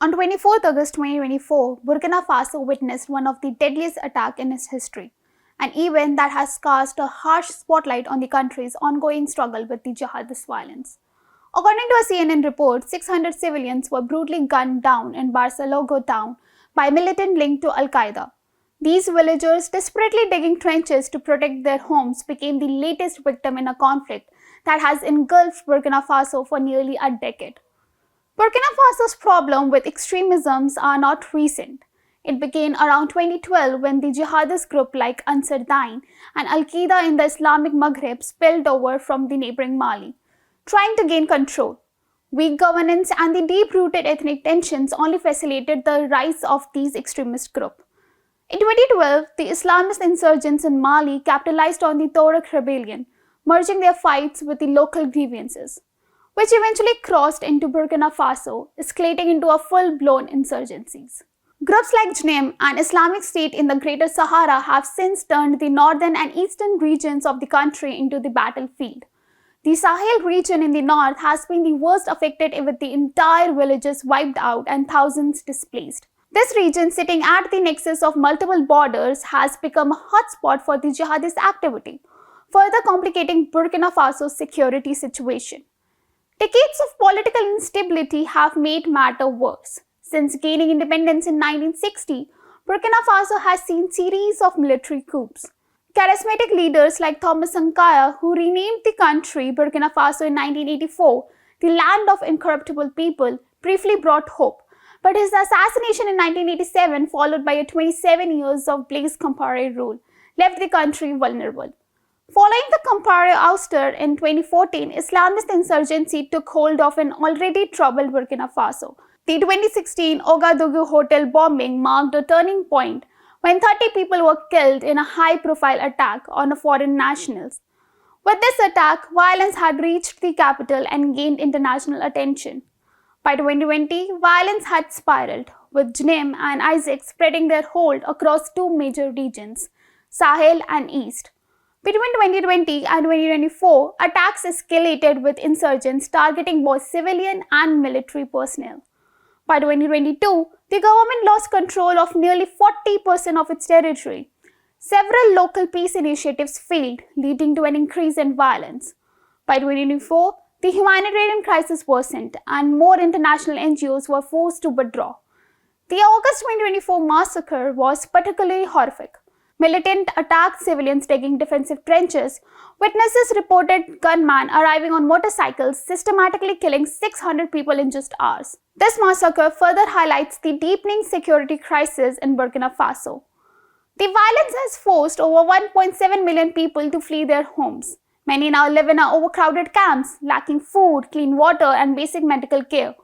On 24th August 2024, Burkina Faso witnessed one of the deadliest attacks in its history, an event that has cast a harsh spotlight on the country's ongoing struggle with the jihadist violence. According to a CNN report, 600 civilians were brutally gunned down in Barsalogho town by militants linked to al-Qaeda. These villagers, desperately digging trenches to protect their homes, became the latest victim in a conflict that has engulfed Burkina Faso for nearly a decade. Burkina Faso's problem with extremisms are not recent. It began around 2012 when the jihadist group like Ansar Dine and al-Qaeda in the Islamic Maghreb spilled over from the neighboring Mali, trying to gain control. Weak governance and the deep-rooted ethnic tensions only facilitated the rise of these extremist groups. In 2012, the Islamist insurgents in Mali capitalized on the Tuareg rebellion, merging their fights with the local grievances, which eventually crossed into Burkina Faso, escalating into a full-blown insurgencies. Groups like Jama'at and Islamic State in the Greater Sahara have since turned the northern and eastern regions of the country into the battlefield. The Sahel region in the north has been the worst affected, with the entire villages wiped out and thousands displaced. This region, sitting at the nexus of multiple borders, has become a hotspot for the jihadist activity, further complicating Burkina Faso's security situation. Decades of political instability have made matters worse. Since gaining independence in 1960, Burkina Faso has seen a series of military coups. Charismatic leaders like Thomas Sankara, who renamed the country Burkina Faso in 1984, the land of incorruptible people, briefly brought hope. But his assassination in 1987, followed by 27 years of Blaise Compaoré rule, left the country vulnerable. Following the Compaoré ouster in 2014, Islamist insurgency took hold of an already troubled Burkina Faso. The 2016 Ouagadougou hotel bombing marked a turning point when 30 people were killed in a high-profile attack on foreign nationals. With this attack, violence had reached the capital and gained international attention. By 2020, violence had spiraled, with Jnim and Isaac spreading their hold across two major regions, Sahel and East. Between 2020 and 2024, attacks escalated with insurgents targeting both civilian and military personnel. By 2022, the government lost control of nearly 40% of its territory. Several local peace initiatives failed, leading to an increase in violence. By 2024, the humanitarian crisis worsened and more international NGOs were forced to withdraw. The August 2024 massacre was particularly horrific. Militant attacked civilians digging defensive trenches. Witnesses reported gunmen arriving on motorcycles, systematically killing 600 people in just hours. This massacre further highlights the deepening security crisis in Burkina Faso. The violence has forced over 1.7 million people to flee their homes. Many now live in overcrowded camps, lacking food, clean water, and basic medical care.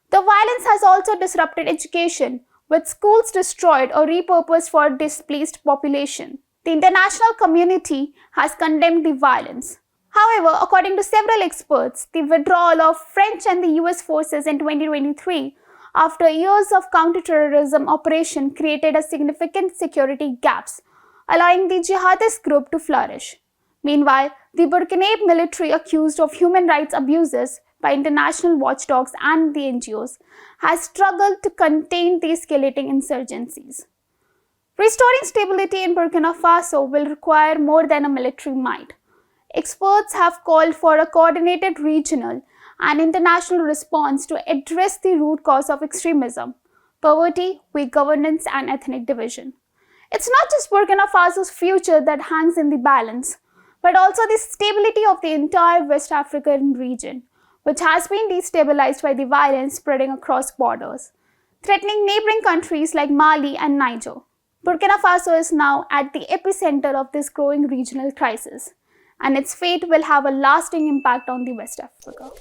The violence has also disrupted education, with schools destroyed or repurposed for displaced population. The international community has condemned the violence. However, according to several experts, the withdrawal of French and the US forces in 2023 after years of counter-terrorism operation created a significant security gaps, allowing the jihadist group to flourish. Meanwhile, the Burkinabe military, accused of human rights abuses by international watchdogs and the NGOs, has struggled to contain the escalating insurgencies. Restoring stability in Burkina Faso will require more than a military might. Experts have called for a coordinated regional and international response to address the root cause of extremism: poverty, weak governance, and ethnic division. It's not just Burkina Faso's future that hangs in the balance, but also the stability of the entire West African region, which has been destabilized by the violence spreading across borders, threatening neighboring countries like Mali and Niger. Burkina Faso is now at the epicenter of this growing regional crisis, and its fate will have a lasting impact on the West Africa.